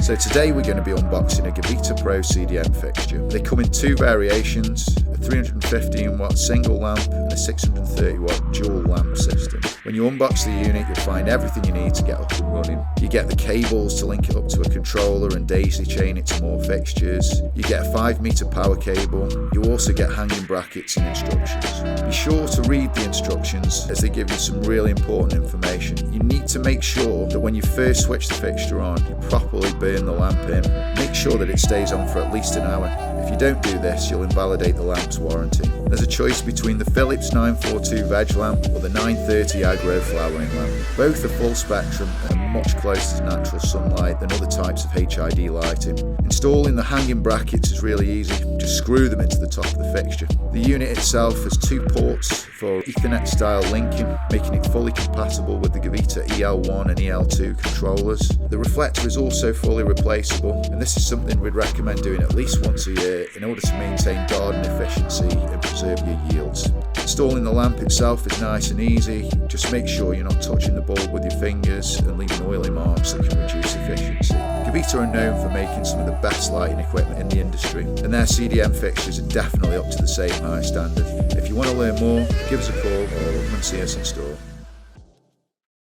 So today we're going to be unboxing a Gavita Pro CDM fixture. They come in two variations, a 315 watt single lamp and a 630 watt dual lamp system. When you unbox the unit, you'll find everything you need to get up and running. You get the cables to link it up to a controller and daisy chain it to more fixtures. You get a 5-meter power cable. You also get hanging brackets and instructions. Be sure to read the instructions as they give you some really important information. You need to make sure that when you first switch the fixture on, you properly burn the lamp in. Make sure that it stays on for at least an hour. If you don't do this, you'll invalidate the lamp's warranty. There's a choice between the Philips 942 veg lamp or the 930 agro flowering lamp. Both are full spectrum and are much closer to natural sunlight than other types of HID lighting. Installing the hanging brackets is really easy. Just screw them into the top of the fixture. The unit itself has 2 ports for Ethernet style linking, making it fully compatible with the Gavita EL1 and EL2 controllers. The reflector is also fully replaceable, and this is something we'd recommend doing at least once a year in order to maintain garden efficiency and preserve your yields. Installing the lamp itself is nice and easy. Just make sure you're not touching the bulb with your fingers and leaving oily marks that can reduce efficiency. Gavita are known for making some of the best lighting equipment in the industry, and their CDM fixtures are definitely up to the same high standard. If you want to learn more, give us a call or come and see us in store.